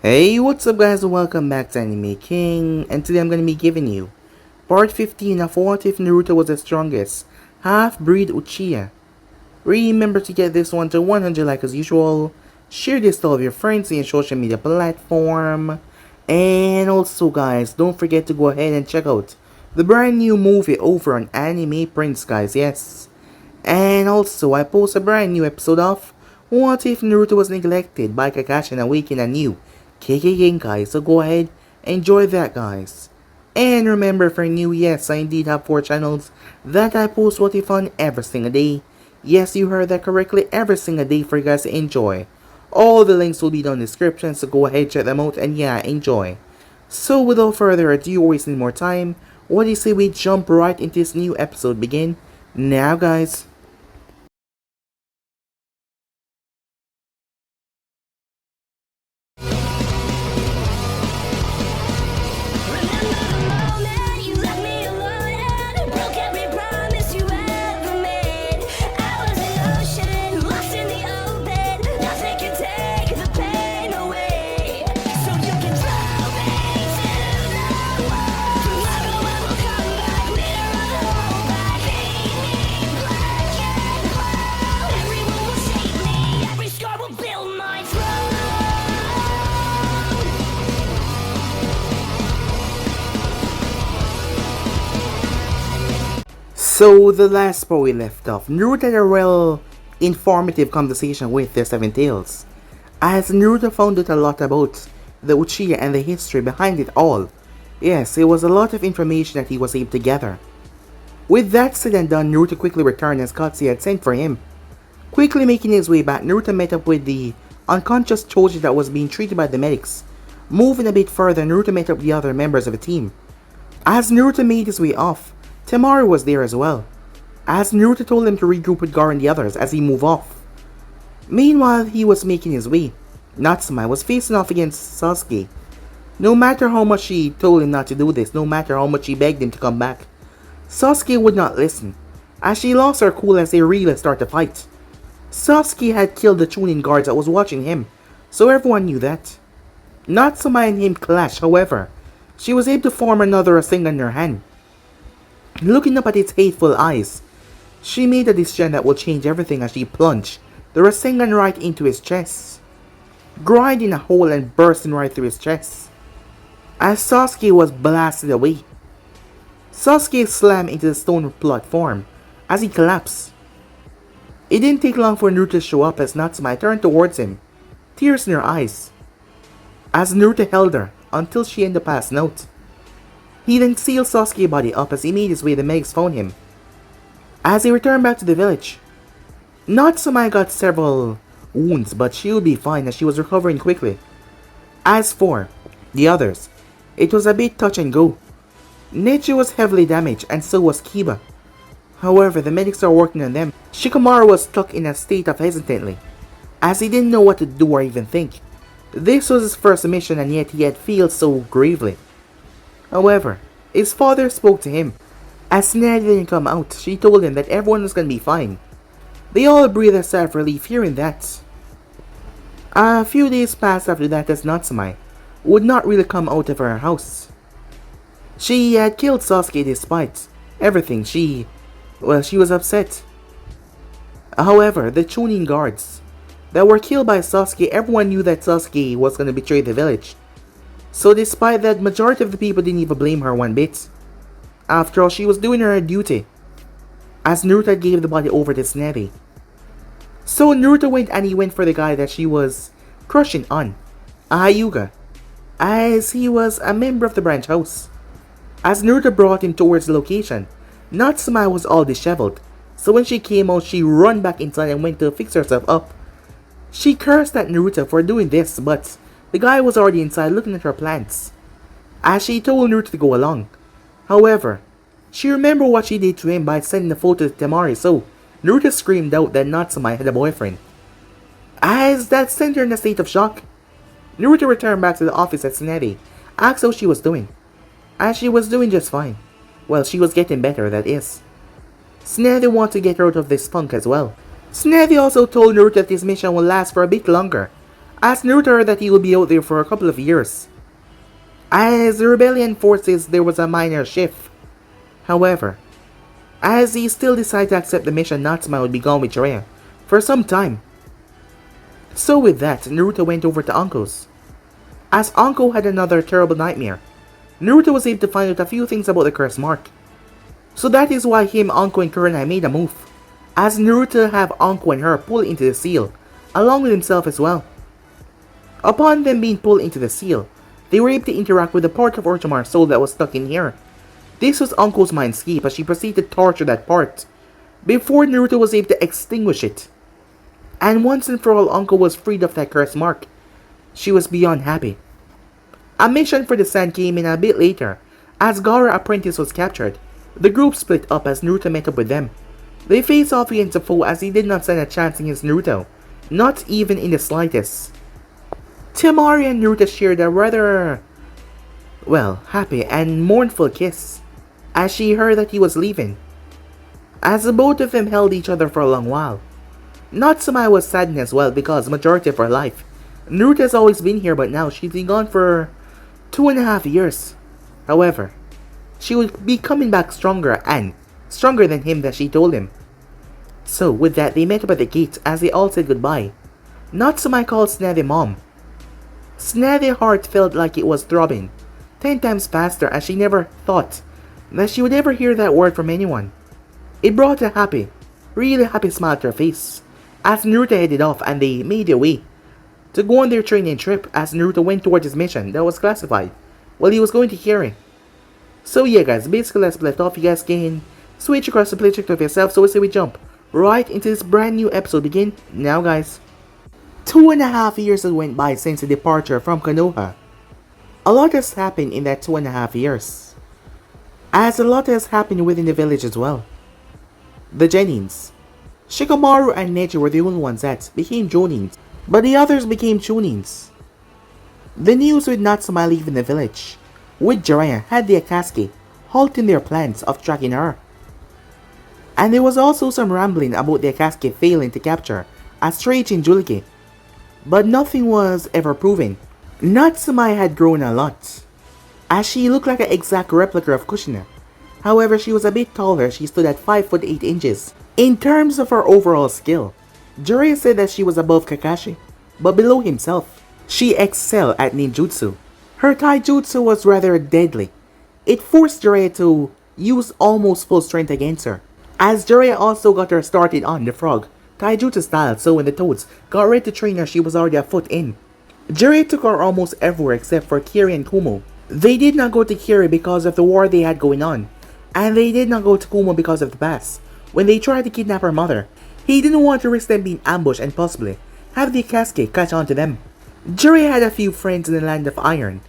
Hey, what's up guys, welcome back to Anime King, and today I'm going to be giving you part 15 of What If Naruto Was the Strongest Half-Breed Uchiha. Remember to get this one to 100 like as usual, share this to all of your friends in your social media platform, and also guys, don't forget to go ahead and check out the brand new movie over on Anime Prince guys, yes. And also, I post a brand new episode of What If Naruto Was Neglected by Kakashi and Awaken Anew KK guys, so go ahead, enjoy that guys. And remember for new, yes, I indeed have 4 channels that I post What If on every single day. Yes, you heard that correctly, every single day for you guys to enjoy. All the links will be down in the description, so go ahead, check them out, and yeah, enjoy. So without further ado, wasting more time, what do you say we jump right into this new episode begin? Now guys. So the last part we left off, Naruto had a real informative conversation with the Seven Tails, as Naruto found out a lot about the Uchiha and the history behind it all. Yes, it was a lot of information that he was able to gather. With that said and done, Naruto quickly returned as Katsuya had sent for him. Quickly making his way back, Naruto met up with the unconscious Choji that was being treated by the medics. Moving a bit further, Naruto met up with the other members of the team. As Naruto made his way off, Temari was there as well, as Naruto told him to regroup with Gar and the others as he moved off. Meanwhile, he was making his way. Natsume was facing off against Sasuke. No matter how much she told him not to do this, no matter how much she begged him to come back, Sasuke would not listen, as she lost her cool as they really started to fight. Sasuke had killed the Chunin guards that was watching him, so everyone knew that. Natsume and him clashed, however, she was able to form another Rasengan in her hand. Looking up at its hateful eyes, she made a decision that would change everything as she plunged the Rasengan right into his chest, grinding a hole and bursting right through his chest. As Sasuke was blasted away, Sasuke slammed into the stone platform as he collapsed. It didn't take long for Naruto to show up as Natsume turned towards him, tears in her eyes, as Naruto held her until she ended up passing out. He then sealed Sasuke's body up as he made his way. The Megs found him. As he returned back to the village, Natsume got several wounds, but she would be fine as she was recovering quickly. As for the others, it was a bit touch and go. Nechi was heavily damaged and so was Kiba. However, the medics are working on them. Shikamaru was stuck in a state of hesitantly, as he didn't know what to do or even think. This was his first mission and yet he had failed so gravely. However, his father spoke to him. As Ned didn't come out, she told him that everyone was going to be fine. They all breathed a sigh of relief hearing that. A few days passed after that as Natsume would not really come out of her house. She had killed Sasuke despite everything. She was upset. However, the Chunin guards that were killed by Sasuke, everyone knew that Sasuke was going to betray the village. So despite that, majority of the people didn't even blame her one bit. After all, she was doing her duty, as Naruto gave the body over to Tsunade. So Naruto went and he went for the guy that she was crushing on, Hyuga, as he was a member of the branch house. As Naruto brought him towards the location, Natsume was all disheveled, so when she came out, she ran back inside and went to fix herself up. She cursed at Naruto for doing this, but the guy was already inside looking at her plants, as she told Naruto to go along. However, she remembered what she did to him by sending the photo to Temari, so Naruto screamed out that Natsume had a boyfriend. As that sent her in a state of shock, Naruto returned back to the office at Tsunade, asked how she was doing, as she was doing just fine. Well, she was getting better, that is. Tsunade wanted to get her out of this funk as well. Tsunade also told Naruto that this mission will last for a bit longer, as Naruto heard that he will be out there for a couple of years. As the rebellion forces, there was a minor shift. However, as he still decided to accept the mission, Natsume would be gone with Jiraiya for some time. So with that, Naruto went over to Anko's. As Anko had another terrible nightmare, Naruto was able to find out a few things about the curse mark. So that is why him, Anko, and Kurenai made a move, as Naruto have Anko and her pull into the seal, along with himself as well. Upon them being pulled into the seal, they were able to interact with the part of Orochimaru's soul that was stuck in here. This was Anko's mindscape as she proceeded to torture that part, before Naruto was able to extinguish it. And once and for all, Anko was freed of that curse mark. She was beyond happy. A mission for the Sand came in a bit later, as Gaara's apprentice was captured. The group split up as Naruto met up with them. They faced off against the foe as he did not stand a chance against Naruto, not even in the slightest. Temari and Naruto shared a rather, happy and mournful kiss, as she heard that he was leaving. As the both of them held each other for a long while. Natsume was saddened as well because majority of her life, Naruto has always been here, but now she's been gone for 2.5 years. However, she would be coming back stronger and stronger than him that she told him. So with that, they met up at the gate as they all said goodbye. Natsume called Tsunade mom. Tsunade's heart felt like it was throbbing 10 times faster as she never thought that she would ever hear that word from anyone. It brought a happy, really happy smile to her face as Naruto headed off and they made their way to go on their training trip as Naruto went towards his mission that was classified while he was going to Kiri. So yeah guys, basically let's left off. You guys can switch across the playcheck of yourself, so we say we jump right into this brand new episode. Begin now guys. 2.5 years has went by since the departure from Konoha. A lot has happened in that 2.5 years, as a lot has happened within the village as well. The Genins, Shikamaru and Neji were the only ones that became Jonins, but the others became Chunins. The news with Natsume leaving the village with Jiraiya had the Akatsuki halting their plans of tracking her. And there was also some rambling about the Akatsuki failing to capture a stray jinchuriki, but nothing was ever proven. Natsume had grown a lot, as she looked like an exact replica of Kushina. However, she was a bit taller. She stood at 5 foot 8 inches. In terms of her overall skill, Jiraiya said that she was above Kakashi, but below himself. She excelled at ninjutsu. Her taijutsu was rather deadly. It forced Jiraiya to use almost full strength against her, as Jiraiya also got her started on the frog taijutsu style, so when the toads got ready to train her, she was already a foot in. Jiraiya took her almost everywhere except for Kiri and Kumo. They did not go to Kiri because of the war they had going on, and they did not go to Kumo because of the past, when they tried to kidnap her mother. He didn't want to risk them being ambushed and possibly have the Akatsuki catch on to them. Jiraiya had a few friends in the land of iron,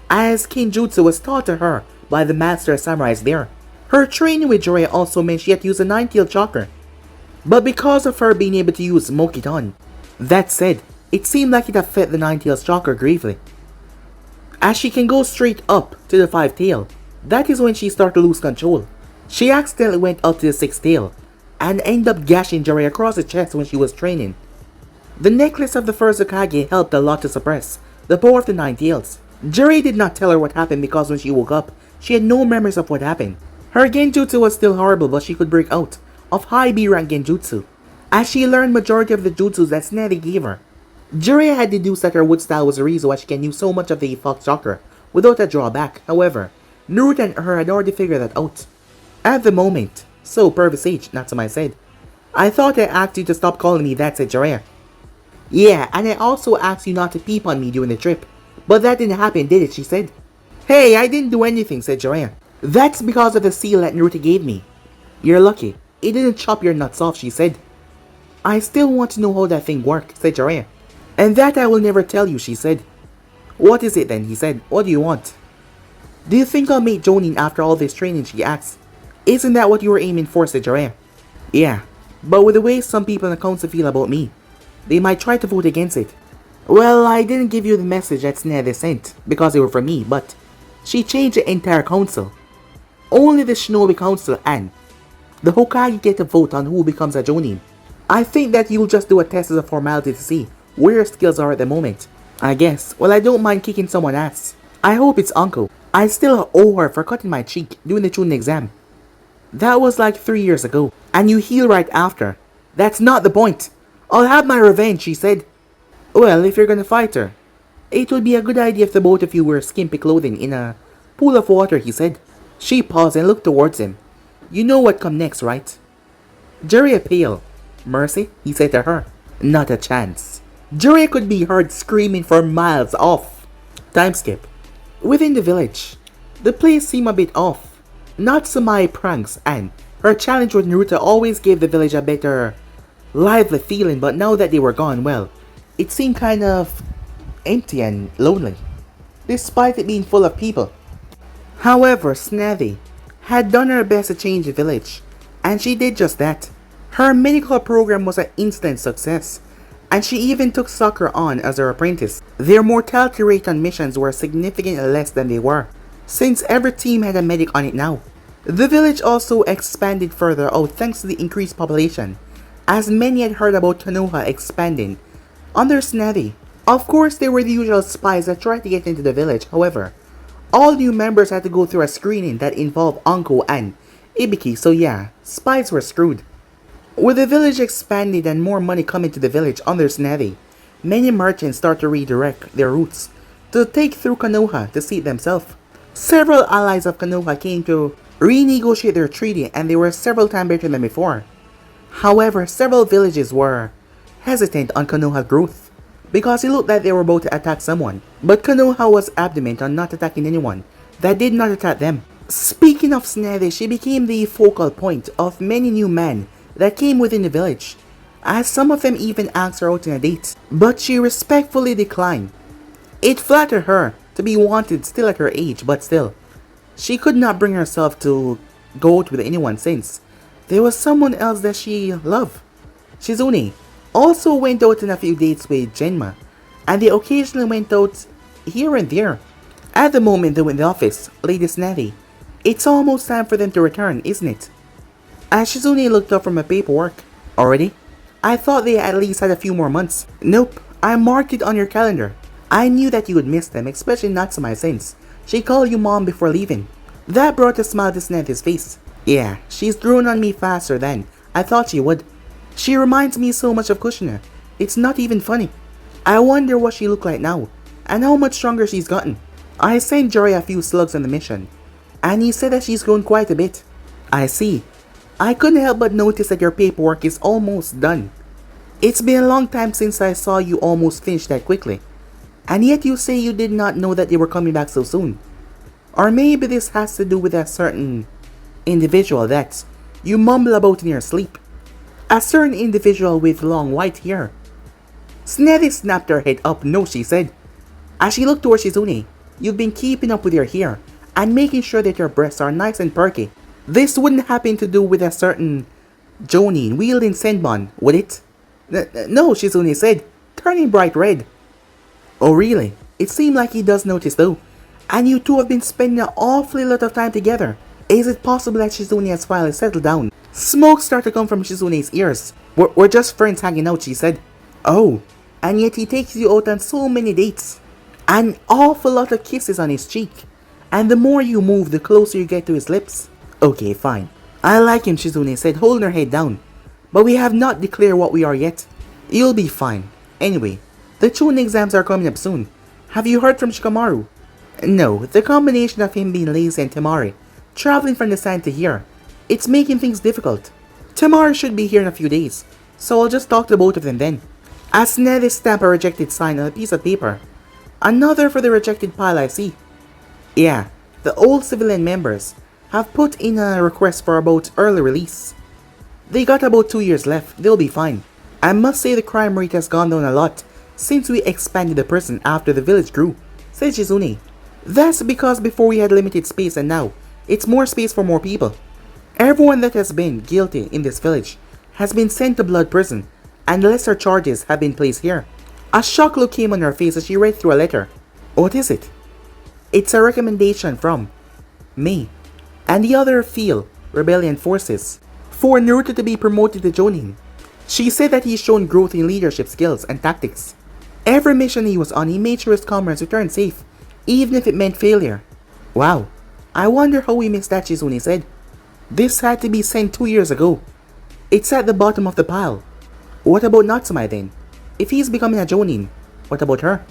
as Kinjutsu was taught to her by the master samurais there. Her training with Jiraiya also meant she had to use a 9-tailed chakra, but because of her being able to use Mokiton. That said, it seemed like it affected the 9-tailed chakra gravely, as she can go straight up to the 5-tail. That is when she started to lose control. She accidentally went up to the 6th tail, and ended up gashing Jiraiya across the chest when she was training. The necklace of the first Hokage helped a lot to suppress the power of the 9 tails. Jiraiya did not tell her what happened because when she woke up, she had no memories of what happened. Her genjutsu was still horrible, but she could break out of high B rank genjutsu, as she learned majority of the jutsus that Tsunade gave her. Jiraiya had deduced that her wood style was the reason why she can use so much of the Fox chakra without a drawback. However, Naruto and her had already figured that out at the moment. So, per sage, Natsume said, "I thought I asked you to stop calling me that," said Jiraiya. "Yeah, and I also asked you not to peep on me during the trip, but that didn't happen, did it?" she said. "Hey, I didn't do anything," said Jiraiya. "That's because of the seal that Naruto gave me. You're lucky. It didn't chop your nuts off," she said. "I still want to know how that thing worked," said Jiraiya. "And that I will never tell you," she said. "What is it then?" he said. "What do you want?" "Do you think I'll meet Jonin after all this training?" she asked. "Isn't that what you were aiming for?" said Jiraiya. "Yeah, but with the way some people in the council feel about me, they might try to vote against it." "Well, I didn't give you the message that Tsunade sent because they were for me, but she changed the entire council. Only the Shinobi Council and the Hokage get to vote on who becomes a Jonin. I think that you'll just do a test as a formality to see where your skills are at the moment. I guess. Well, I don't mind kicking someone's ass. I hope it's Uncle. I still owe her for cutting my cheek during the Chunin exam. That was like 3 years ago, and you heal right after. That's not the point. I'll have my revenge, she said. Well, if you're gonna fight her, it would be a good idea if the both of you wear skimpy clothing in a pool of water, he said. She paused and looked towards him. You know what come next, right? Jiraiya pale. Mercy, he said to her. Not a chance. Jiraiya could be heard screaming for miles off. Time skip. Within the village, the place seemed a bit off. Not Sumai pranks, and her challenge with Naruto always gave the village a better, lively feeling, but now that they were gone, well, it seemed kind of empty and lonely, despite it being full of people. However, Snavy had done her best to change the village, and she did just that. Her medical program was an instant success, and she even took Sakura on as her apprentice. Their mortality rate on missions were significantly less than they were, since every team had a medic on it now. The village also expanded further out thanks to the increased population, as many had heard about Konoha expanding under Snavy. Of course, there were the usual spies that tried to get into the village. However, all new members had to go through a screening that involved Anko and Ibiki, so yeah, spies were screwed. With the village expanded and more money coming to the village under Snavy, many merchants start to redirect their routes to take through Konoha to seat themselves. Several allies of Konoha came to renegotiate their treaty, and they were several times better than before. However, several villages were hesitant on Konoha's growth, because it looked like they were about to attack someone. But Konoha was adamant on not attacking anyone that did not attack them. Speaking of Snavy, she became the focal point of many new men that came within the village, as some of them even asked her out on a date, but she respectfully declined. It flattered her to be wanted still at her age, but still, she could not bring herself to go out with anyone since there was someone else that she loved. Shizune also went out on a few dates with Genma, and they occasionally went out here and there. At the moment they were in the office, Lady Snavy, it's almost time for them to return, isn't it? As Shizune looked up from her paperwork. Already? I thought they at least had a few more months. Nope, I marked it on your calendar. I knew that you would miss them, especially Natsumai since she called you mom before leaving. That brought a smile to Snavy's face. Yeah, she's grown on me faster than I thought she would. She reminds me so much of Kushina. It's not even funny. I wonder what she looked like now, and how much stronger she's gotten. I sent Jory a few slugs on the mission, and he said that she's grown quite a bit. I see. I couldn't help but notice that your paperwork is almost done. It's been a long time since I saw you almost finish that quickly. And yet you say you did not know that they were coming back so soon. Or maybe this has to do with a certain individual that you mumble about in your sleep. A certain individual with long white hair. Sneddy snapped her head up. No, she said. As she looked towards Shizune, you've been keeping up with your hair and making sure that your breasts are nice and perky. This wouldn't happen to do with a certain Jonin wielding Senbon, would it? No, Shizune said, turning bright red. Oh really? It seemed like he does notice though. And you two have been spending an awfully lot of time together. Is it possible that Shizune has finally settled down? Smoke started to come from Shizune's ears. We're just friends hanging out, she said. Oh, and yet he takes you out on so many dates. An awful lot of kisses on his cheek. And the more you move, the closer you get to his lips. Okay, fine. I like him, Shizune said, holding her head down. But we have not declared what we are yet. You'll be fine. Anyway, the Chunin exams are coming up soon. Have you heard from Shikamaru? No, the combination of him being lazy and Temari traveling from the sand to here, it's making things difficult. Temari should be here in a few days, so I'll just talk to both of them then. As Nelly stamped a rejected sign on a piece of paper. Another for the rejected pile, I see. Yeah, the old civilian members have put in a request for about early release. They got about 2 years left, they'll be fine. I must say the crime rate has gone down a lot since we expanded the prison after the village grew, said Shizune. That's because before we had limited space and now, it's more space for more people. Everyone that has been guilty in this village has been sent to blood prison and lesser charges have been placed here. A shocked look came on her face as she read through a letter. What is it? It's a recommendation from me and the other field rebellion forces for Naruto to be promoted to Jonin. She said that he's shown growth in leadership skills and tactics. Every mission he was on, he made sure his comrades returned safe, even if it meant failure. Wow, I wonder how we missed that, Shizune said. This had to be sent 2 years ago. It's at the bottom of the pile. What about Natsume then? If he's becoming a Jonin, what about her?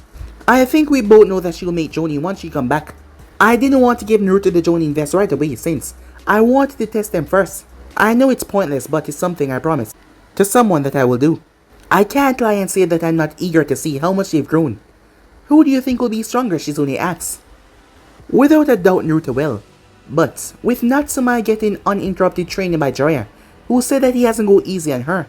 I think we both know that she'll make Jonin once she come back. I didn't want to give Naruto the Jonin vest right away since I wanted to test them first. I know it's pointless, but it's something I promise to someone that I will do. I can't lie and say that I'm not eager to see how much they've grown. Who do you think will be stronger, Shizune asks. Without a doubt Naruto will. But with Natsume getting uninterrupted training by Jiraiya, who said that he hasn't go easy on her,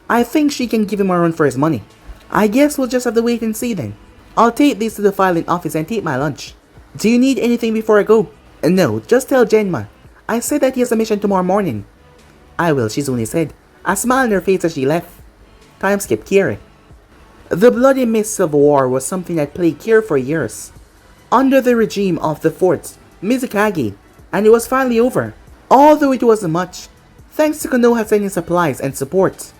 I think she can give him a run for his money. I guess we'll just have to wait and see then. I'll take this to the filing office and take my lunch. Do you need anything before I go? No, just tell Genma. I said that he has a mission tomorrow morning. I will, Shizune said, a smile on her face as she left. Time skip Kiri. The bloody mists of war was something that plagued Kiri for years. Under the regime of the 4th Mizukage, and it was finally over. Although it wasn't much, thanks to Konoha sending supplies and support.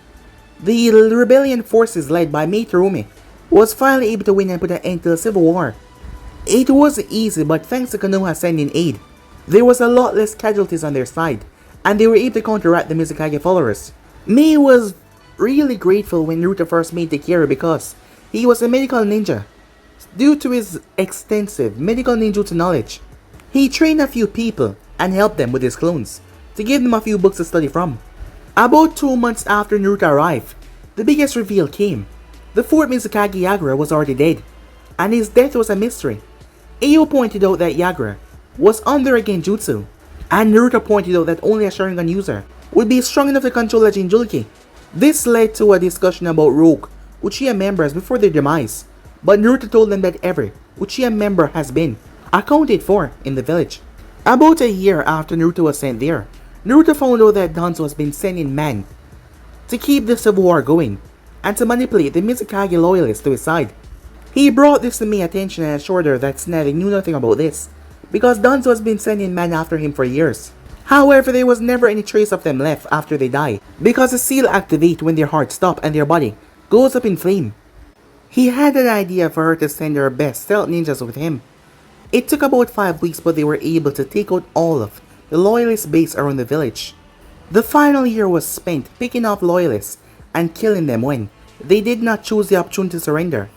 The rebellion forces led by Meiterumi was finally able to win and put an end to the civil war. It wasn't easy, but thanks to Konoha sending aid, there was a lot less casualties on their side, and they were able to counteract the Mizukage followers. Mei was really grateful when Naruto first made the Kiri because he was a medical ninja. Due to his extensive medical ninjutsu knowledge, he trained a few people and helped them with his clones to give them a few books to study from. About 2 months after Naruto arrived, the biggest reveal came. The 4th Mizukage Yagura was already dead, and his death was a mystery. Ayo pointed out that Yagura was under a genjutsu, and Naruto pointed out that only a Sharingan user would be strong enough to control a jinchuriki. This led to a discussion about rogue Uchiha members before their demise, but Naruto told them that every Uchiha member has been accounted for in the village. About a year after Naruto was sent there, Naruto found out that Danzo has been sending men to keep the civil war going and to manipulate the Mizukage loyalists to his side. He brought this to Mei's attention and assured her that Tsunade knew nothing about this, because Danzo has been sending men after him for years. However, there was never any trace of them left after they die, because the seal activates when their hearts stop and their body goes up in flame. He had an idea for her to send her best stealth ninjas with him. It took about 5 weeks, but they were able to take out all of the loyalist base around the village. The final year was spent picking off loyalists and killing them when they did not choose the opportunity to surrender.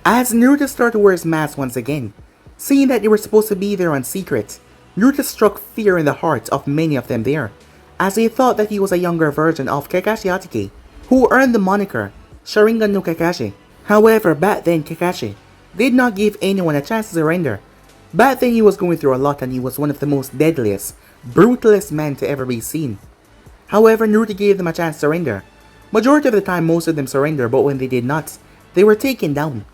As Naruto started to wear his mask once again, seeing that they were supposed to be there on secret, Naruto struck fear in the hearts of many of them there, as they thought that he was a younger version of Kakashi Hatake, who earned the moniker Sharingan no Kakashi. However, back then Kakashi did not give anyone a chance to surrender. Back then he was going through a lot and he was one of the most deadliest, brutalest men to ever be seen. However, Naruto gave them a chance to surrender. Majority of the time most of them surrendered, but when they did not, they were taken down.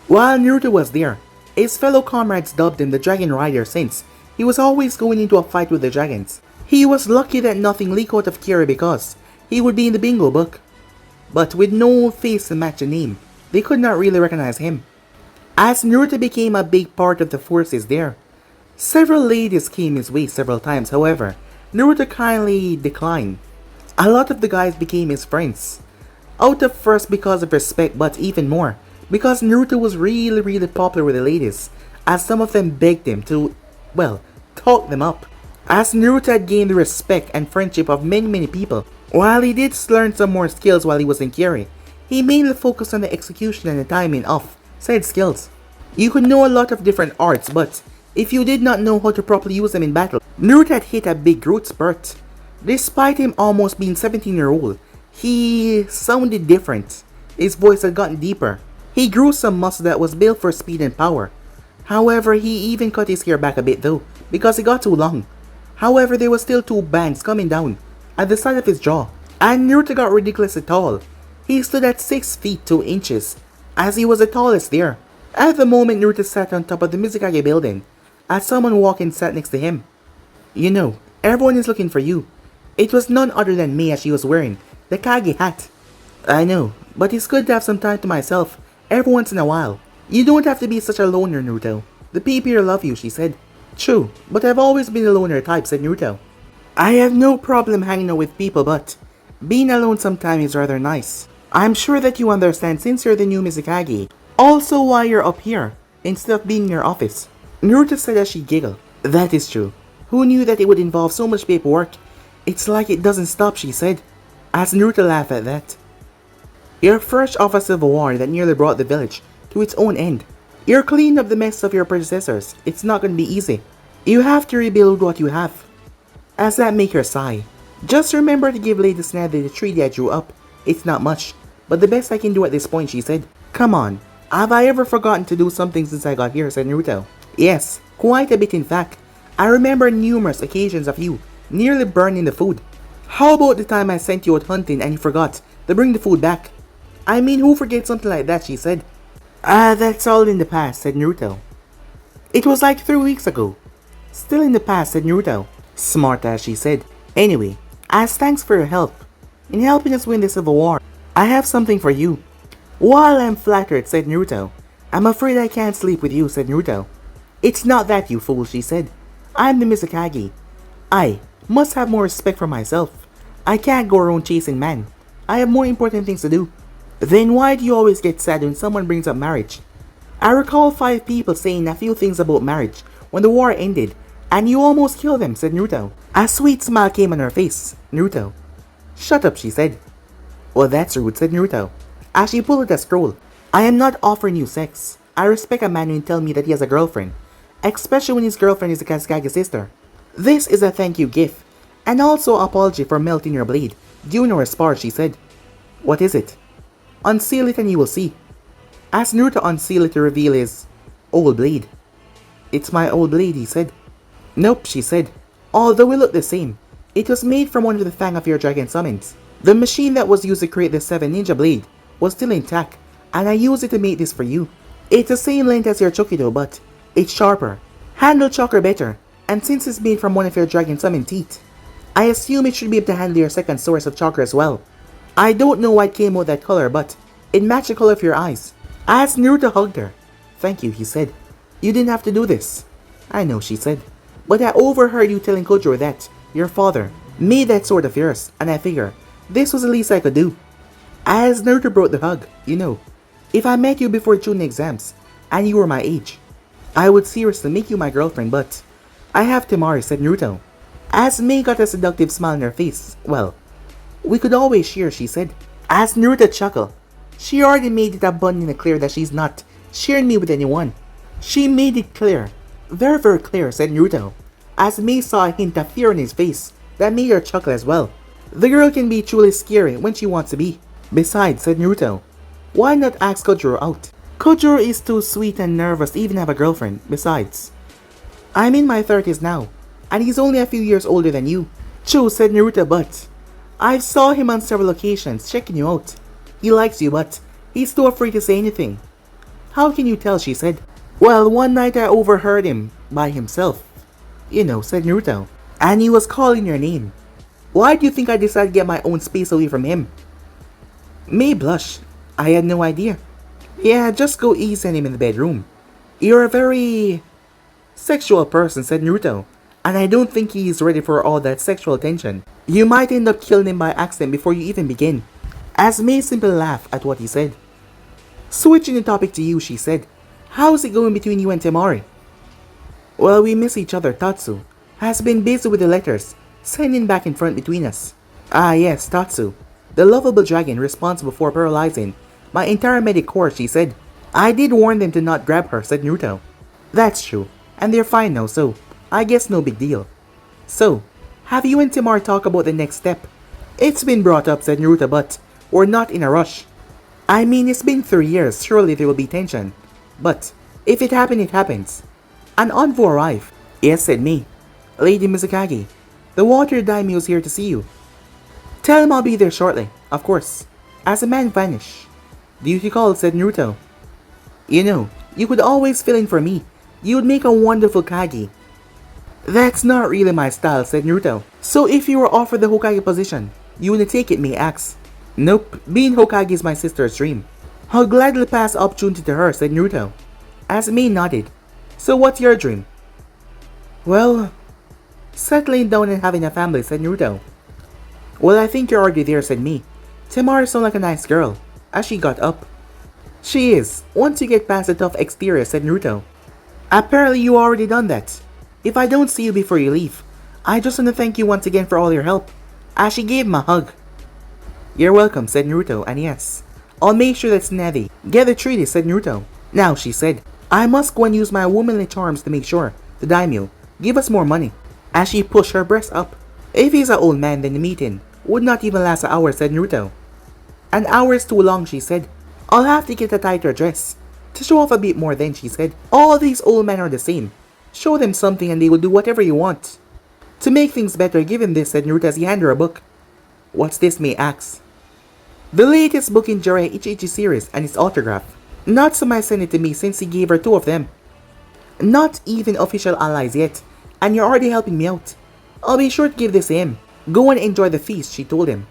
While Naruto was there, his fellow comrades dubbed him the Dragon Rider since he was always going into a fight with the dragons. He was lucky that nothing leaked out of Kiri because he would be in the bingo book. But with no face to match the name, they could not really recognize him. As Naruto became a big part of the forces there, several ladies came his way several times. However, Naruto kindly declined. A lot of the guys became his friends. Out of first because of respect, but even more because Naruto was really popular with the ladies, as some of them begged him to, well, talk them up. As Naruto had gained the respect and friendship of many people, while he did learn some more skills while he was in Kiri, he mainly focused on the execution and the timing of said skills. You could know a lot of different arts, but if you did not know how to properly use them in battle, Naruto had hit a big growth spurt. Despite him almost being 17-year-old, he sounded different. His voice had gotten deeper. He grew some muscle that was built for speed and power. However, he even cut his hair back a bit though, because it got too long. However, there was still 2 bands coming down at the side of his jaw, and Naruto got ridiculously tall. He stood at 6 feet 2 inches, as he was the tallest there. At the moment, Naruto sat on top of the Mizukage building, as someone walked in sat next to him. You know, everyone is looking for you. It was none other than Mei as she was wearing the Kage hat. I know, but it's good to have some time to myself every once in a while. You don't have to be such a loner, Naruto. The people here love you, she said. True, but I've always been a loner type, said Naruto. I have no problem hanging out with people, but being alone sometimes is rather nice. I'm sure that you understand since you're the new Mizukage. Also why you're up here, instead of being in your office. Naruto said as she giggled. That is true. Who knew that it would involve so much paperwork? It's like it doesn't stop, she said, as Naruto laughed at that. You're fresh off a civil war that nearly brought the village to its own end. You're cleaning up the mess of your predecessors. It's not going to be easy. You have to rebuild what you have. As that make her sigh. Just remember to give Lady Snadley the treaty I drew up. It's not much, but the best I can do at this point, she said. Come on, have I ever forgotten to do something since I got here, said Naruto. Yes, quite a bit in fact. I remember numerous occasions of you nearly burning the food. How about the time I sent you out hunting and you forgot to bring the food back? I mean, who forgets something like that, she said. That's all in the past, said Naruto. It was like 3 weeks ago. Still in the past, said Naruto. Smart as she said. Anyway, as thanks for your help in helping us win the civil war, I have something for you. While I'm flattered, said Naruto. I'm afraid I can't sleep with you, said Naruto. It's not that, you fool, she said. I'm the Mizukage. I must have more respect for myself. I can't go around chasing men. I have more important things to do. Then why do you always get sad when someone brings up marriage? I recall 5 people saying a few things about marriage when the war ended, and you almost killed them, said Naruto. A sweet smile came on her face. Naruto. Shut up, she said. Well, that's rude, said Naruto, as she pulled out a scroll. I am not offering you sex. I respect a man who tell me that he has a girlfriend, especially when his girlfriend is a Kasuga's sister. This is a thank you gift, and also apology for melting your blade during our spar, she said. What is it? Unseal it and you will see. As Naruto unsealed it to reveal his old blade. It's my old blade, he said. Nope, she said. Although it looked the same, it was made from one of the fang of your dragon summons. The machine that was used to create the 7 ninja blade was still intact, and I used it to make this for you. It's the same length as your Chokido, but it's sharper, handle chakra better, and since it's made from one of your dragon summon teeth, I assume it should be able to handle your second source of chakra as well. I don't know why it came out that color, but it matched the color of your eyes. As Naruto hugged her. Thank you, he said. You didn't have to do this. I know, she said. But I overheard you telling Kojiro that your father made that sword of yours, and I figure this was the least I could do. As Naruto broke the hug, you know, if I met you before June exams, and you were my age, I would seriously make you my girlfriend, but I have Temari, said Naruto. As Mei got a seductive smile on her face. Well, we could always share, she said. As Naruto chuckled, she already made it abundantly clear that she's not sharing me with anyone. She made it clear, very very clear, said Naruto, as Mei saw a hint of fear in his face that made her chuckle as well. The girl can be truly scary when she wants to be. Besides, said Naruto, why not ask Kojiro out? Kojiro is too sweet and nervous to even have a girlfriend. Besides, I'm in my 30s now, and he's only a few years older than you. True, said Naruto, but I saw him on several occasions checking you out. He likes you, but he's too afraid to say anything. How can you tell, she said. Well, one night I overheard him by himself. You know, said Naruto, and he was calling your name. Why do you think I decided to get my own space away from him? Mei blushed. I had no idea. Yeah, just go easy on him in the bedroom. You're a very sexual person, said Naruto, and I don't think he's ready for all that sexual attention. You might end up killing him by accident before you even begin. As Mei simply laughed at what he said. Switching the topic to you, she said. How's it going between you and Temari? Well, we miss each other. Tatsu has been busy with the letters sending back and front between us. Ah yes, Tatsu, the lovable dragon responsible for paralyzing my entire medic corps, she said. I did warn them to not grab her, said Naruto. That's true, and they're fine now, so I guess no big deal. So, have you and Temari talked about the next step? It's been brought up, said Naruto, but we're not in a rush. I mean, it's been 3 years, surely there will be tension. But if it happens, it happens. An envoy arrived. Yes, said Mei. Lady Mizukage, the water daimyo is here to see you. Tell him I'll be there shortly, of course. As the man vanished. Duty called, said Naruto. You know, you could always fill in for me. You would make a wonderful Kage. That's not really my style, said Naruto. So if you were offered the Hokage position, you wouldn't take it, Mei asked. Nope, being Hokage is my sister's dream. I'll gladly pass the opportunity to her, said Naruto. As Mei nodded. So what's your dream? Well, settling down and having a family, said Naruto. Well, I think you're already there, said Mei. Temari sounds like a nice girl. As she got up. She is, once you get past the tough exterior, said Naruto. Apparently you already done that. If I don't see you before you leave, I just want to thank you once again for all your help. As she gave him a hug. You're welcome, said Naruto, and yes, I'll make sure that's Navi. Get the treaty, said Naruto. Now, she said, I must go and use my womanly charms to make sure the daimyo give us more money. As she pushed her breast up. If he's an old man, then the meeting would not even last an hour, said Naruto. An hour is too long, she said. I'll have to get a tighter dress. To show off a bit more then, she said. All these old men are the same. Show them something and they will do whatever you want. To make things better, give him this, said Naruto as he handed her a book. What's this, May asks. The latest book in Jiraiya Ichi series and its autograph. Natsume sent it to me since he gave her 2 of them. Not even official allies yet, and you're already helping me out. I'll be sure to give this to him. Go and enjoy the feast, she told him.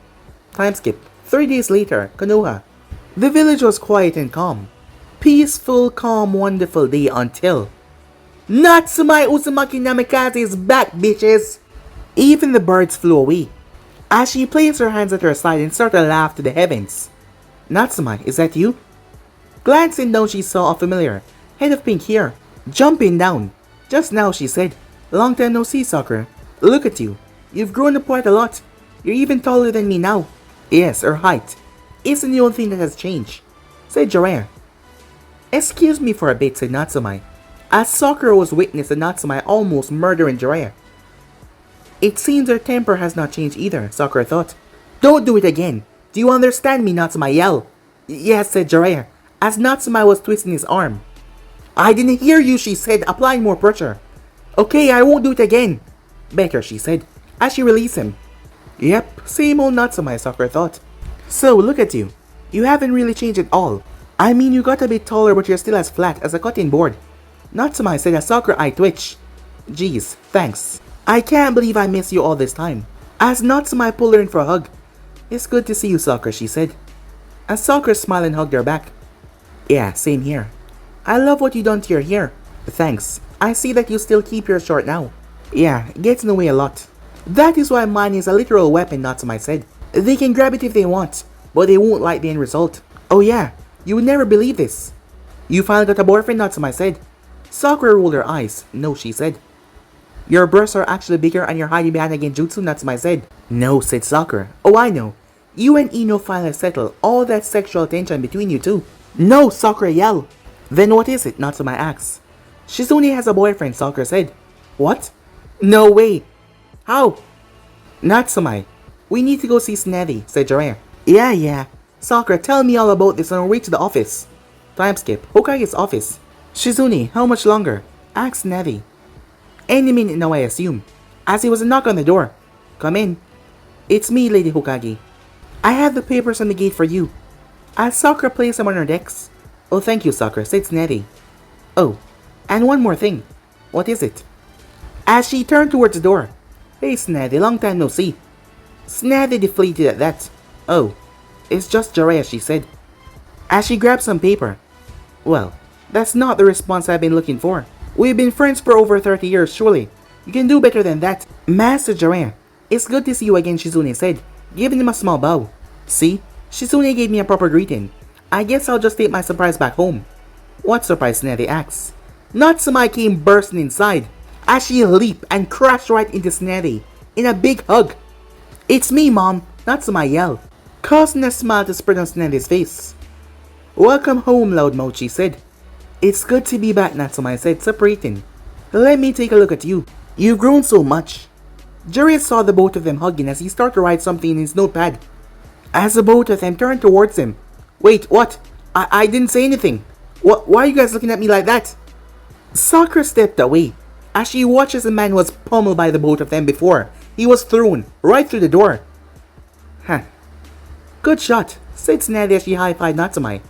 Time skip. 3 days later, Konoha. The village was quiet and calm. Peaceful, calm, wonderful day until... Natsume Uzumaki Namikaze is back, bitches! Even the birds flew away. As she placed her hands at her side and started to laugh to the heavens. Natsume, is that you? Glancing down, she saw a familiar head of pink hair. Jumping down. Just now, she said. Long time no see, Sakura. Look at you. You've grown apart a lot. You're even taller than me now. Yes, her height isn't the only thing that has changed, said Jiraiya. Excuse me for a bit, said Natsume, as Sakura was witness to Natsume almost murdering Jiraiya. It seems her temper has not changed either, Sakura thought. Don't do it again. Do you understand me, Natsume yelled. Yes, said Jiraiya, as Natsume was twisting his arm. I didn't hear you, she said, applying more pressure. Okay, I won't do it again. Better, she said, as she released him. Yep, same old Natsume, Sakura thought. So, look at you. You haven't really changed at all. I mean, you got a bit taller, but you're still as flat as a cutting board. Natsume said as Sakura eye twitched. Geez, thanks. I can't believe I missed you all this time. As Natsume pulled her in for a hug. It's good to see you, Sakura, she said. As Sakura smiled and hugged her back. Yeah, same here. I love what you done to your hair. Thanks. I see that you still keep yours short now. Yeah, it gets in the way a lot. That is why mine is a literal weapon, Natsume said. They can grab it if they want, but they won't like the end result. Oh yeah, you would never believe this. You finally got a boyfriend, Natsume said. Sakura rolled her eyes. No, she said. Your breasts are actually bigger and you're hiding behind a genjutsu, Natsume said. No, said Sakura. Oh, I know. You and Ino finally settled all that sexual tension between you two. No, Sakura yelled. Then what is it, Natsume asked. Shizune has a boyfriend, Sakura said. What? No way. How? Natsume, we need to go see Snavi, said Jiraiya. Yeah. Sakura, tell me all about this and we'll reach the office. Time skip. Hokage's office. Shizune, how much longer? Asked Snavi. Any minute now, I assume. As he was a knock on the door. Come in. It's me, Lady Hokage. I have the papers on the gate for you. As Sakura placed them on her desk. Oh, thank you, Sakura, said Snavi. Oh, and one more thing. What is it? As she turned towards the door. Hey, Snavi, long time no see. Snavi deflated at that. Oh, it's just Jiraiya, she said. As she grabbed some paper. Well, that's not the response I've been looking for. We've been friends for over 30 years, surely. You can do better than that. Master Jiraiya, it's good to see you again, Shizune said, giving him a small bow. See, Shizune gave me a proper greeting. I guess I'll just take my surprise back home. What surprise, Snavi asked. Natsume came bursting inside, as she leaped and crashed right into Snavi in a big hug. It's me, Mom, Natsume yelled, causing a smile to spread on Snavi's face. Welcome home, Loudmouth, she said. It's good to be back, Natsume said, separating. Let me take a look at you. You've grown so much. Jiraiya saw the both of them hugging as he started to write something in his notepad. As the both of them turned towards him. Wait, what? I didn't say anything. Why are you guys looking at me like that? Sakura stepped away as she watched as the man was pummeled by the both of them before he was thrown right through the door. Huh. Good shot, said Snavi as she high-fived Natsume.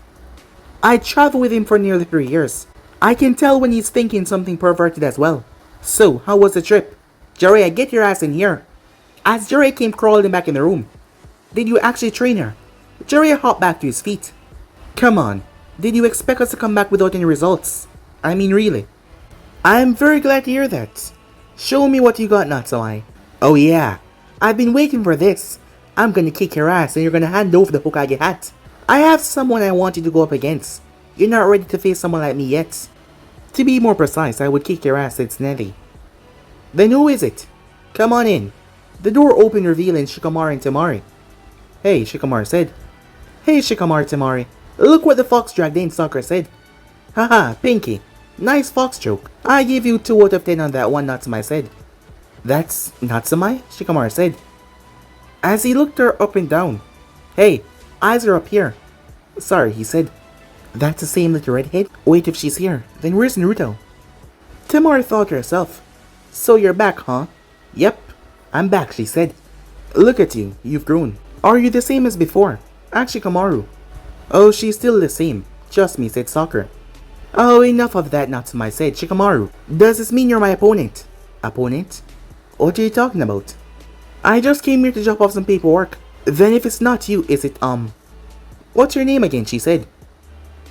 I traveled with him for nearly 3 years. I can tell when he's thinking something perverted as well. So, how was the trip? Jiraiya, get your ass in here. As Jiraiya came crawling back in the room. Did you actually train her? Jiraiya hopped back to his feet. Come on, did you expect us to come back without any results? I mean, really. I'm very glad to hear that. Show me what you got, Natsume. Oh yeah, I've been waiting for this. I'm gonna kick your ass and you're gonna hand over the Hokage hat. I have someone I want you to go up against. You're not ready to face someone like me yet. To be more precise, I would kick your ass, said Snelly. Then who is it? Come on in. The door opened, revealing Shikamaru and Temari. Hey, Shikamaru said. Hey, Shikamaru, Temari. Look what the fox dragged in, Sakura said. Haha, Pinky. Nice fox joke. I give you 2 out of 10 on that one, Natsume said. That's Natsume? Shikamaru said. As he looked her up and down. Hey, eyes are up here. Sorry, he said. That's the same little redhead? Wait, if she's here, then where's Naruto? Temari thought to herself. So you're back, huh? Yep, I'm back, she said. Look at you, you've grown. Are you the same as before? Asked Shikamaru. Oh, she's still the same. Just me, said Sakura. Oh, enough of that, Natsume said. Shikamaru, does this mean you're my opponent? Opponent? What are you talking about? I just came here to drop off some paperwork. Then if it's not you, is it, What's your name again, she said.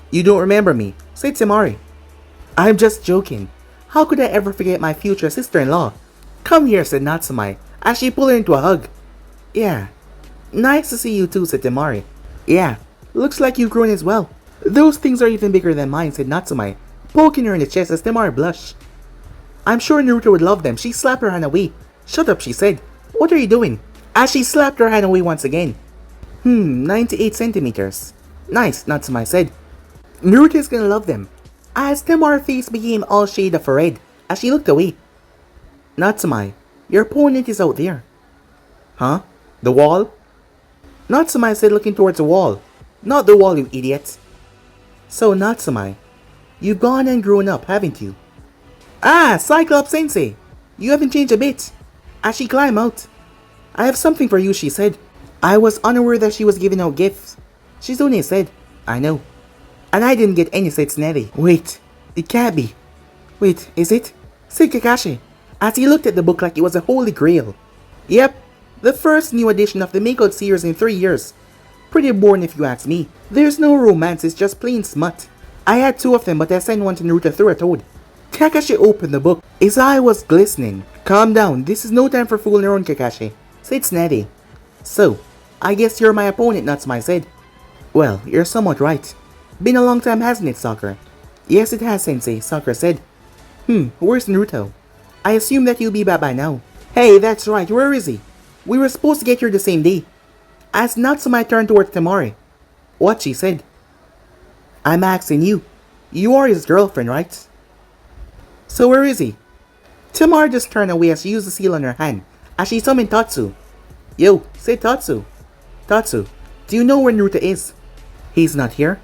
You don't remember me, said Temari. I'm just joking. How could I ever forget my future sister-in-law? Come here, said Natsume, as she pulled her into a hug. Yeah. Nice to see you too, said Temari. Yeah, looks like you've grown as well. Those things are even bigger than mine, said Natsume, poking her in the chest as Temari blushed. I'm sure Naruto would love them. She slapped her hand away. Shut up, she said. What are you doing? As she slapped her hand away once again. 98 centimeters. Nice, Natsume said. Naruto's gonna love them. As Temari's face became all shade of red as she looked away. Natsume, your opponent is out there. Huh? The wall? Natsume said, looking towards the wall. Not the wall, you idiot. So Natsume, you've gone and grown up, haven't you? Ah, Cyclops Sensei! You haven't changed a bit. As she climbed out. I have something for you, she said. I was unaware that she was giving out gifts. Shizune said. I know. And I didn't get any, said Snelly. Wait, it can't be. Wait, is it? Said Kakashi, as he looked at the book like it was a holy grail. Yep, the first new edition of the Makeout series in 3 years. Pretty boring if you ask me. There's no romance, it's just plain smut. I had 2 of them, but I sent one to Naruto through a toad. Kakashi opened the book. His eye was glistening. Calm down, this is no time for fooling around, Kakashi, said Snelly. So, I guess you're my opponent, Natsume said. Well, you're somewhat right. Been a long time, hasn't it, Sakura? Yes, it has, Sensei, Sakura said. Where's Naruto? I assume that he'll be back by now. Hey, that's right, where is he? We were supposed to get here the same day. As Natsume turned towards Temari. What, she said. I'm asking you. You are his girlfriend, right? So where is he? Temari just turned away as she used the seal on her hand, as she summoned Tatsu. Yo, said Tatsu. Tatsu, do you know where Naruto is? He's not here.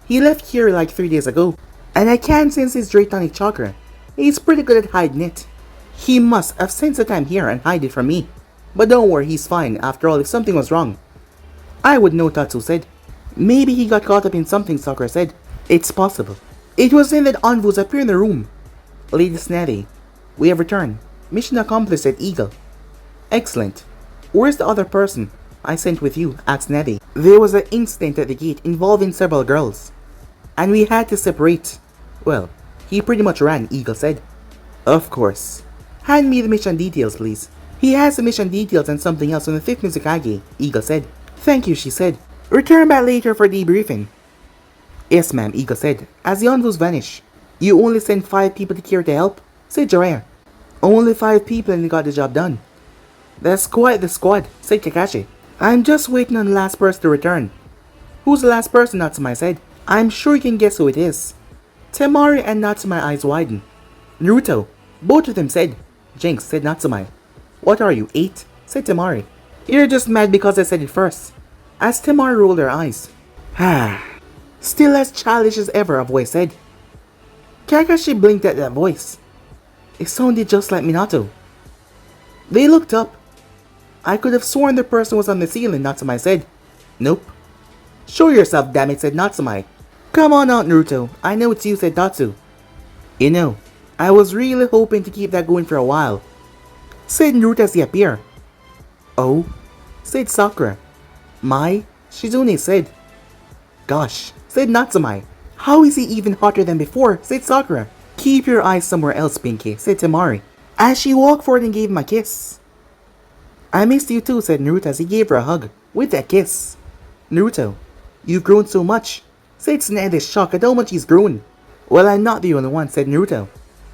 He left here like 3 days ago, and I can't sense his Draconic chakra. He's pretty good at hiding it. He must have sensed that I'm here and hide it from me. But don't worry, he's fine. After all, if something was wrong, I would know, Tatsu said. Maybe he got caught up in something, Sakura said. It's possible. It was then that envoys appeared in the room. Lady Snelly, we have returned. Mission accomplished, said Eagle. Excellent. Where's the other person I sent with you? Asked Snelly. There was an incident at the gate involving several girls, and we had to separate. Well, he pretty much ran, Eagle said. Of course. Hand me the mission details, please. He has the mission details and something else on the 5th Mizukage, Eagle said. Thank you, she said. Return back later for debriefing. Yes, ma'am, Eagle said, as the envoys vanished. You only sent 5 people to Kiri to help? Said Jiraiya. Only 5 people and they got the job done. That's quite the squad, said Kakashi. I'm just waiting on the last person to return. Who's the last person, Natsume said. I'm sure you can guess who it is. Temari and Natsume eyes widened. Naruto, both of them said. Jinx, said Natsume. What are you, 8? Said Temari. You're just mad because I said it first. As Temari rolled her eyes. Still as childish as ever, a voice said. Kakashi blinked at that voice. It sounded just like Minato. They looked up. I could have sworn the person was on the ceiling, Natsume said. Nope. Show yourself, damn it, said Natsume. Come on out, Naruto. I know it's you, said Tatsu. You know, I was really hoping to keep that going for a while, said Naruto as he appeared. Oh, said Sakura. My, Shizune said. Gosh, said Natsume. How is he even hotter than before, said Sakura. Keep your eyes somewhere else, Pinky, said Temari, as she walked forward and gave him a kiss. I missed you too, said Naruto as he gave her a hug, with that kiss. Naruto, you've grown so much, said Tsunade, shocked at how much he's grown. Well, I'm not the only one, said Naruto.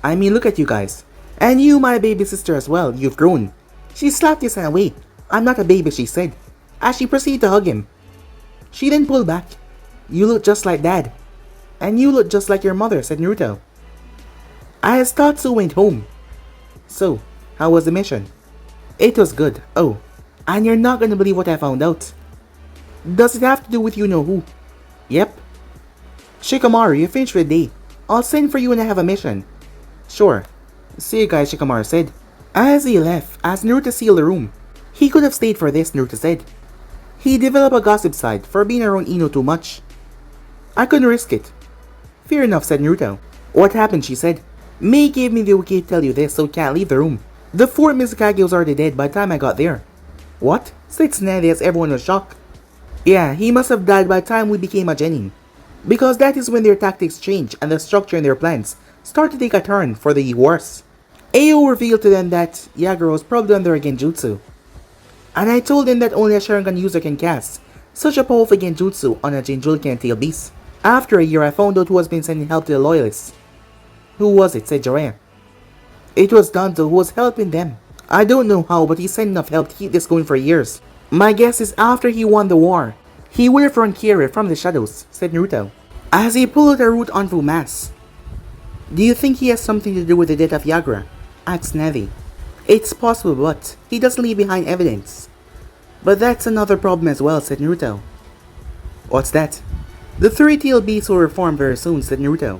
I mean, look at you guys. And you, my baby sister as well, you've grown. She slapped his hand away. I'm not a baby, she said, as she proceeded to hug him. She then pulled back. You look just like Dad. And you look just like your mother, said Naruto. As Tatsu went home. So, how was the mission? It was good. Oh, and you're not gonna believe what I found out. Does it have to do with you know who? Yep. Shikamaru, you finished for the day. I'll send for you when I have a mission. Sure. See you guys, Shikamaru said. As he left, as Naruto sealed the room. He could have stayed for this, Naruto said. He developed a gossip side for being around Ino too much. I couldn't risk it. Fair enough, said Naruto. What happened, she said. Mei gave me the okay to tell you this, so can't leave the room. The fourth Mizukage was already dead by the time I got there. What? Said Tsunade as everyone was shocked. Yeah, he must have died by the time we became a genin. Because that is when their tactics changed and the structure in their plans started to take a turn for the worse. Ao revealed to them that Yagura was probably under a genjutsu. And I told him that only a Sharingan user can cast such a powerful genjutsu on a jinchuriki and tail beast. After a year, I found out who has been sending help to the loyalists. Who was it? Said Jiraiya. It was Danzo who was helping them. I don't know how, but he sent enough help to keep this going for years. My guess is after he won the war, he would have run Kiri from the shadows, said Naruto, as he pulled out a root onto mass. Do you think he has something to do with the death of Yagura? Asked Navi. It's possible, but he doesn't leave behind evidence. But that's another problem as well, said Naruto. What's that? The three-tailed beast will reform very soon, said Naruto.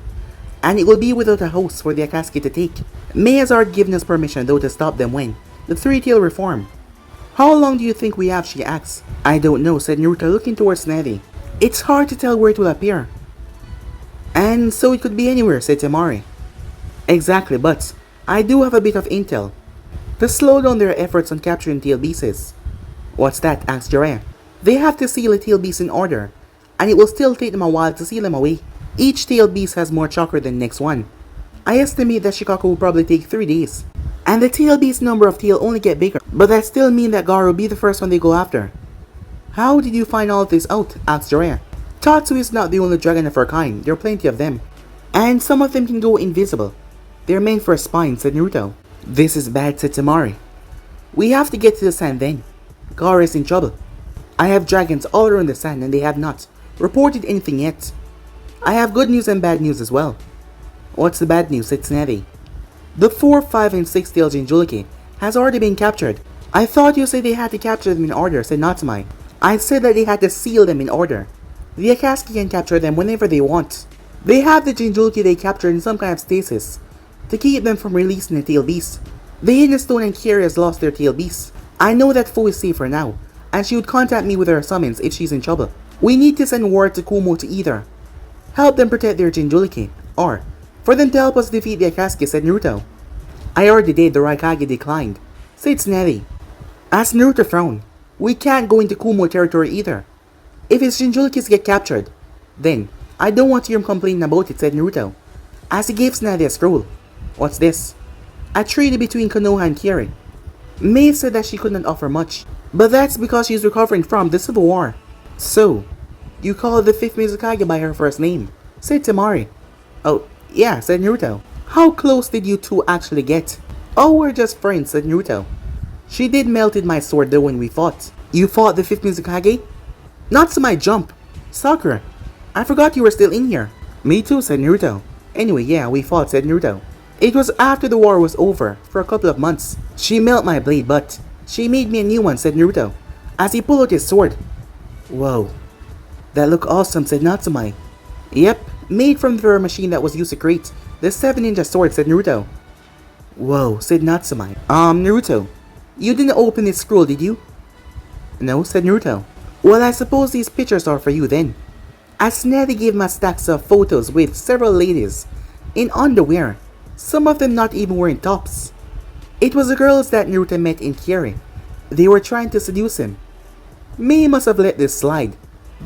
And it will be without a host for the Akatsuki to take. Mei has already given us permission though to stop them when the three-tailed reform. How long do you think we have, she asked. I don't know, said Naruto looking towards Navi. It's hard to tell where it will appear. And so it could be anywhere, said Temari. Exactly, but I do have a bit of intel to slow down their efforts on capturing tail beasts. What's that? Asked Jiraiya. They have to seal a tail beast in order, and it will still take them a while to seal them away. Each tail beast has more chakra than the next one. I estimate that Shikaku will probably take 3 days. And the tail beast number of tail only get bigger, but that still mean that Gaara will be the first one they go after. How did you find all of this out? Asked Jiraiya. Tatsu is not the only dragon of her kind, there are plenty of them. And some of them can go invisible. They're meant for a spine, said Naruto. This is bad, said Temari. We have to get to the sand then. Gaara is in trouble. I have dragons all around the sand and they have not reported anything yet. I have good news and bad news as well. What's the bad news? Said Tsunade. The 4, 5, and 6 tailed jinchuriki has already been captured. I thought you said they had to capture them in order, said Natsumai. I said that they had to seal them in order. The Akatsuki can capture them whenever they want. They have the jinchuriki they captured in some kind of stasis to keep them from releasing the tail beast. The Hidden Stone and Kiri has lost their tail beast. I know that foe is safe for now, and she would contact me with her summons if she's in trouble. We need to send word to Kumo to either help them protect their jinchuriki, or for them to help us defeat the Akatsuki, said Naruto. I already did, the Raikage declined, said Tsunade. As Naruto frowned, we can't go into Kumo territory either. If his jinchurikis get captured, then I don't want to hear him complaining about it, said Naruto, as he gave Tsunade a scroll. What's this? A treaty between Konoha and Kiri. Mei said that she could not offer much, but that's because she's recovering from the Civil War. So, you call the 5th Mizukage by her first name, said Temari. Oh, yeah, said Naruto. How close did you two actually get? Oh, we're just friends, said Naruto. She did melted my sword though when we fought. You fought the 5th Mizukage? Not to my jump. Sakura, I forgot you were still in here. Me too, said Naruto. Anyway, yeah, we fought, said Naruto. It was after the war was over, for a couple of months. She melted my blade, but she made me a new one, said Naruto, as he pulled out his sword. Whoa, that look awesome, said Natsumai. Yep, made from the machine that was used to create the 7-ninja sword, said Naruto. Whoa, said Natsumai. Naruto, you didn't open this scroll, did you? No, said Naruto. Well, I suppose these pictures are for you then. As Tsunade gave me stacks of photos with several ladies in underwear, some of them not even wearing tops. It was the girls that Naruto met in Kiri. They were trying to seduce him. Mei must have let this slide,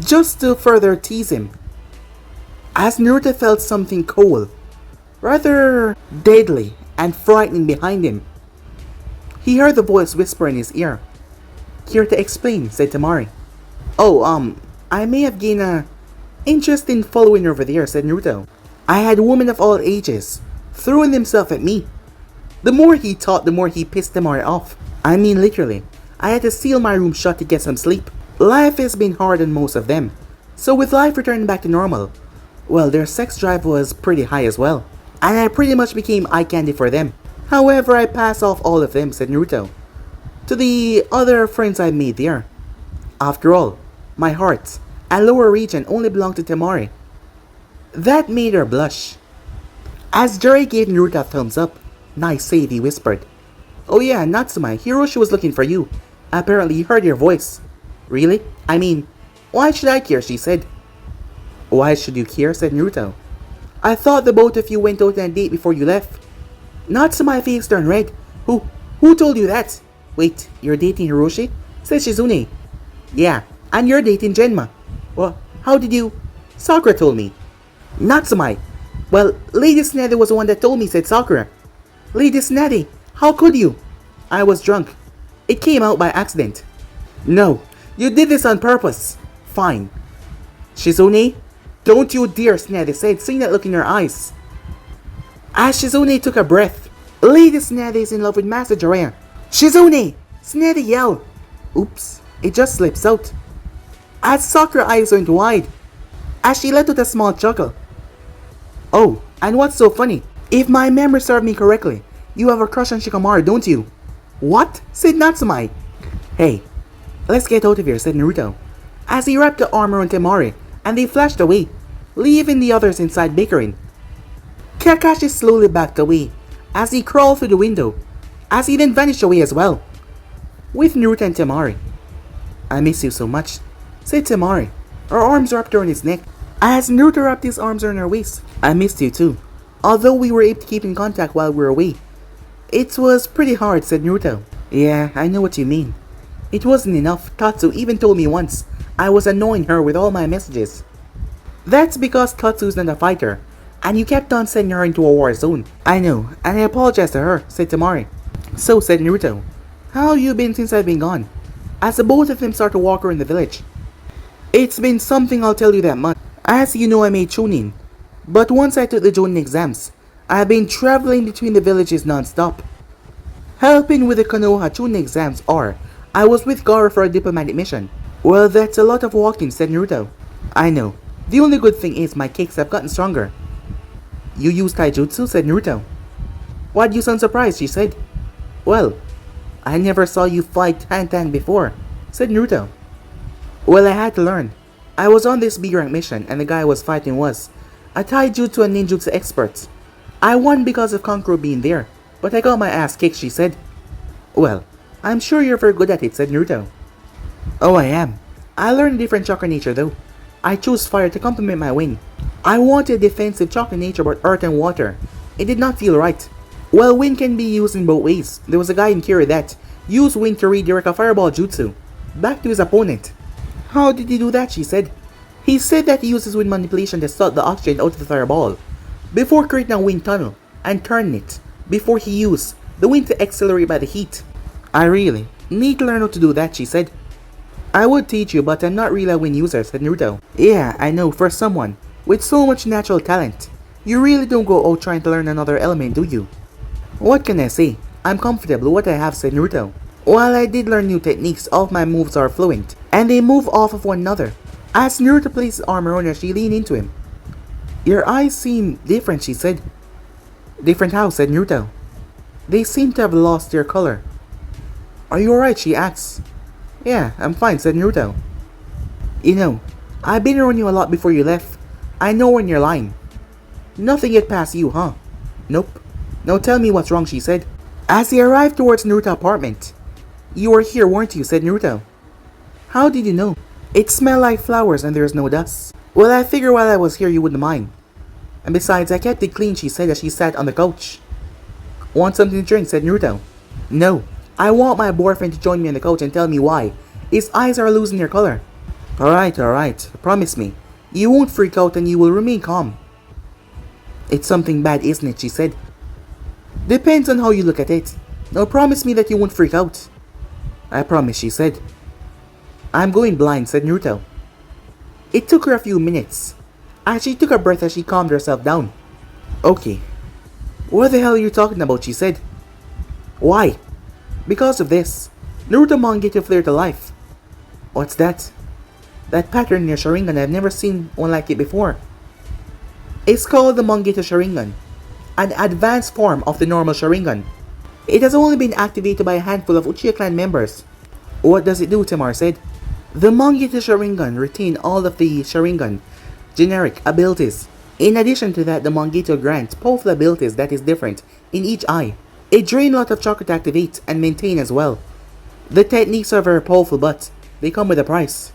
just to further tease him. As Naruto felt something cold, rather deadly and frightening behind him, he heard the voice whisper in his ear. Here to explain, said Temari. Oh, I may have gained a Interesting following over there, said Naruto. I had women of all ages throwing themselves at me. The more he talked, the more he pissed Temari off. I mean literally. I had to seal my room shut to get some sleep. Life has been hard on most of them. So with life returning back to normal, well, their sex drive was pretty high as well. And I pretty much became eye candy for them. However, I pass off all of them, said Naruto, to the other friends I made there. After all, my heart and lower region only belong to Temari. That made her blush. As Jerry gave Naruto a thumbs up, nice save, he whispered. Oh yeah, Natsume, Hiroshi was looking for you. Apparently he heard your voice. Really? I mean, why should I care, she said. Why should you care, said Naruto. I thought the both of you went out on a date before you left. Natsume face turned red. Who told you that? Wait, you're dating Hiroshi? Said Shizune. Yeah, and you're dating Genma. Well, how did you? Sakura told me. Natsume. Well, Lady Snetty was the one that told me, said Sakura. Lady Snetty, how could you? I was drunk. It came out by accident. No, you did this on purpose. Fine. Shizune, don't you dare, Snetty said, seeing that look in her eyes. As Shizune took a breath, Lady Snetty is in love with Master Jiraiya. Shizune! Snetty yelled. Oops, it just slips out. As Sakura's eyes went wide, as she let out a small chuckle. Oh, and what's so funny? If my memory serves me correctly, you have a crush on Shikamaru, don't you? What? Said Natsume. Hey, let's get out of here, said Naruto, as he wrapped the arm around Temari, and they flashed away, leaving the others inside bickering. Kakashi slowly backed away, as he crawled through the window, as he then vanished away as well, with Naruto and Temari. I miss you so much, said Temari, her arms wrapped around his neck, as Naruto wrapped his arms around her waist. I missed you too, although we were able to keep in contact while we were away. It was pretty hard, said Naruto. Yeah, I know what you mean. It wasn't enough. Tatsu even told me once I was annoying her with all my messages. That's because Tatsu's not a fighter, and you kept on sending her into a war zone. I know, and I apologize to her, said Temari. So, said Naruto, how have you been since I've been gone? As the both of them start to walk around the village. It's been something, I'll tell you that much. As you know, I made Chunin, but once I took the Jonin exams, I've been traveling between the villages non-stop, helping with the Konoha Chunin exams, or I was with Gaara for a diplomatic mission. Well, that's a lot of walking, said Naruto. I know. The only good thing is my kicks have gotten stronger. You use taijutsu, said Naruto. Why'd you sound surprised, she said. Well, I never saw you fight hand-to-hand before, said Naruto. Well, I had to learn. I was on this B-rank mission, and the guy I was fighting was a taijutsu and ninjutsu expert. I won because of Kankuro being there, but I got my ass kicked, she said. Well, I'm sure you're very good at it, said Naruto. Oh, I am. I learned a different chakra nature though. I chose fire to complement my wind. I wanted defensive chakra nature but earth and water. It did not feel right. Well, wind can be used in both ways. There was a guy in Kiri that used wind to redirect a fireball jutsu back to his opponent. How did he do that, she said. He said that he uses wind manipulation to suck the oxygen out of the fireball before creating a wind tunnel and turning it before he used the wind to accelerate by the heat. I really need to learn how to do that, she said. I would teach you, but I'm not really a wind user, said Naruto. Yeah, I know, for someone with so much natural talent, you really don't go out trying to learn another element, do you? What can I say? I'm comfortable with what I have, said Naruto. While I did learn new techniques, all of my moves are fluent, and they move off of one another. As Naruto placed his arm around her, she leaned into him. Your eyes seem different, she said. Different how, said Naruto. They seem to have lost their color. Are you alright, she asked. Yeah, I'm fine, said Naruto. You know, I've been around you a lot before you left. I know when you're lying. Nothing get past you, huh? Nope. Now tell me what's wrong, she said. As he arrived towards Naruto's apartment. You were here, weren't you, said Naruto. How did you know? It smelled like flowers and there's no dust. Well, I figured while I was here you wouldn't mind. And besides, I kept it clean, she said as she sat on the couch. Want something to drink, said Naruto. No, I want my boyfriend to join me on the couch and tell me why his eyes are losing their color. Alright, promise me. You won't freak out and you will remain calm. It's something bad, isn't it, she said. Depends on how you look at it. Now promise me that you won't freak out. I promise, she said. I'm going blind, said Naruto. It took her a few minutes, and she took a breath as she calmed herself down. Okay. What the hell are you talking about, she said. Why? Because of this. Naruto Mangekyou flare to life. What's that? That pattern in your Sharingan, I've never seen one like it before. It's called the Mangekyou Sharingan, an advanced form of the normal Sharingan. It has only been activated by a handful of Uchiha clan members. What does it do? Tamar said. The Mangekyou Sharingan retain all of the Sharingan generic abilities. In addition to that, the Mangekyou grants powerful abilities that is different in each eye. It drains a lot of chakra to activate and maintain as well. The techniques are very powerful, but they come with a price.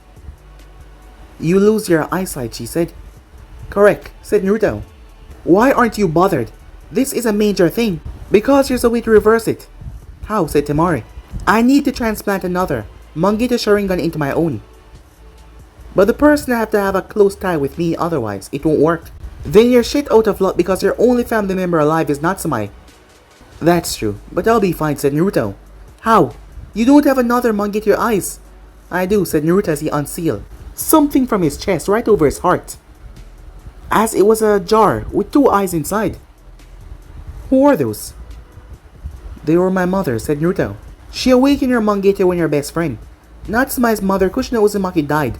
You lose your eyesight, she said. Correct, said Naruto. Why aren't you bothered? This is a major thing. Because there's a way to reverse it. How? Said Temari. I need to transplant another Mangekyou Sharingan into my own. But the person have to have a close tie with me, otherwise it won't work. Then you're shit out of luck because your only family member alive is Natsumai. That's true, but I'll be fine, said Naruto. How? You don't have another Mangekyou eyes. I do, said Naruto as he unsealed something from his chest right over his heart, as it was a jar with 2 eyes inside. Who are those? They were my mother, said Naruto. She awakened your Mangekyou when your best friend, Natsumai's mother, Kushina Uzumaki, died.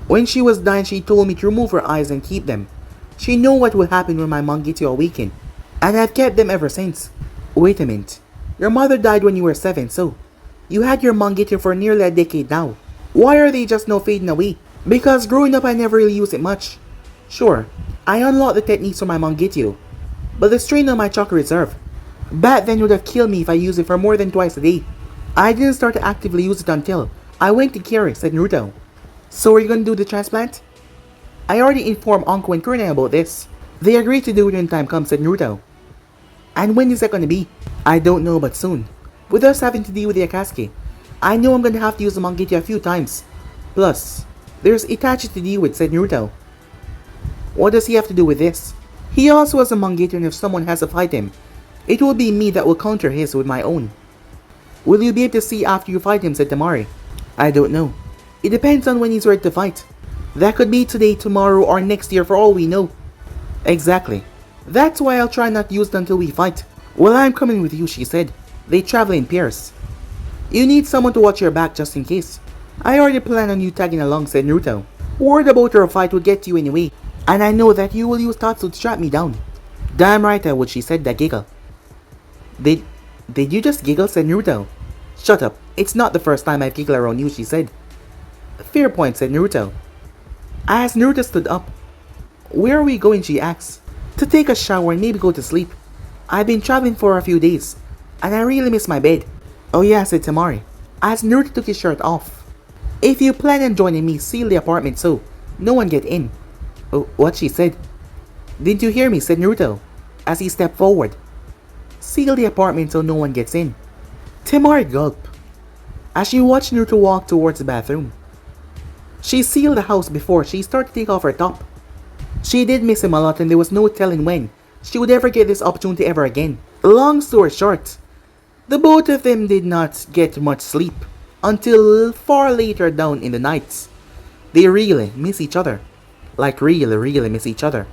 When she was dying, she told me to remove her eyes and keep them. She knew what would happen when my Mangekyou awakened, and I've kept them ever since. Wait a minute. Your mother died when you were 7, so you had your Mangekyou for nearly a decade now. Why are they just now fading away? Because growing up I never really used it much. Sure, I unlocked the techniques for my Mangekyou, but the strain on my chakra reserve back then would have killed me if I used it for more than twice a day. I didn't start to actively use it until I went to Kiri, said Naruto. So are you gonna do the transplant? I already informed Anko and Kurine about this. They agreed to do it when time comes, said Naruto. And when is that gonna be? I don't know, but soon. With us having to deal with the Akatsuki, I know I'm gonna have to use the Mangekyou a few times. Plus, there's Itachi to deal with, said Naruto. What does he have to do with this? He also has a Mangekyou, and if someone has to fight him, it will be me that will counter his with my own. Will you be able to see after you fight him, said Temari. I don't know. It depends on when he's ready to fight. That could be today, tomorrow, or next year for all we know. Exactly. That's why I'll try not to use it until we fight. Well, I'm coming with you, she said. They travel in pairs. You need someone to watch your back just in case. I already plan on you tagging along, said Naruto. Word about our fight would get to you anyway, and I know that you will use Tatsu to trap me down. Damn right I would, she said, that giggle. Did you just giggle, said Naruto. Shut up, it's not the first time I've giggled around you, she said. Fair point, said Naruto. As Naruto stood up, where are we going, she asked. To take a shower and maybe go to sleep. I've been traveling for a few days, and I really miss my bed. Oh yeah, said Temari, as Naruto took his shirt off. If you plan on joining me, seal the apartment so no one get in. Oh, what, she said. Didn't you hear me, said Naruto, as he stepped forward. Seal the apartment so no one gets in. Temari gulped as she watched Naruto walk towards the bathroom. She sealed the house before she started to take off her top. She did miss him a lot, and there was no telling when she would ever get this opportunity ever again. Long story short, the both of them did not get much sleep until far later down in the night. They really miss each other. Like really miss each other.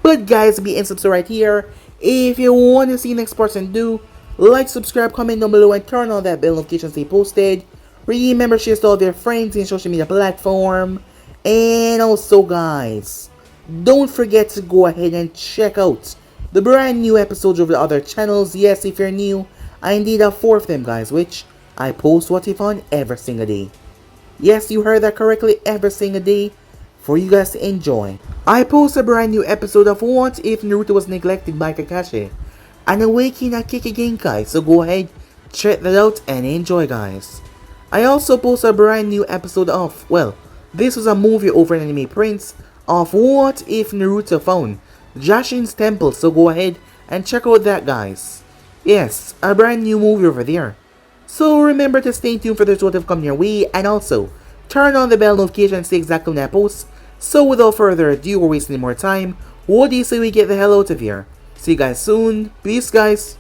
But guys, be and subscribe right here. If you want to see the next person do, like, subscribe, comment down below, and turn on that bell notification to stay posted. Remember, share to all their friends in social media platform. And also guys, don't forget to go ahead and check out the brand new episodes of the other channels. Yes, if you're new, I indeed have 4 of them, guys, which I post What If on every single day. Yes, you heard that correctly, every single day, for you guys to enjoy. I post a brand new episode of What If Naruto Was Neglected by Kakashi, and Awakening a Kikigenkai, so go ahead, check that out, and enjoy, guys. I also post a brand new episode of, well, this was a movie over an anime prints of What If Naruto Found Jashin's Temple, so go ahead and check out that, guys. Yes, a brand new movie over there. So remember to stay tuned for this what if come your way, and also turn on the bell notification and stay exactly when I post. So without further ado or wasting any more time, what do you say we get the hell out of here? See you guys soon. Peace, guys.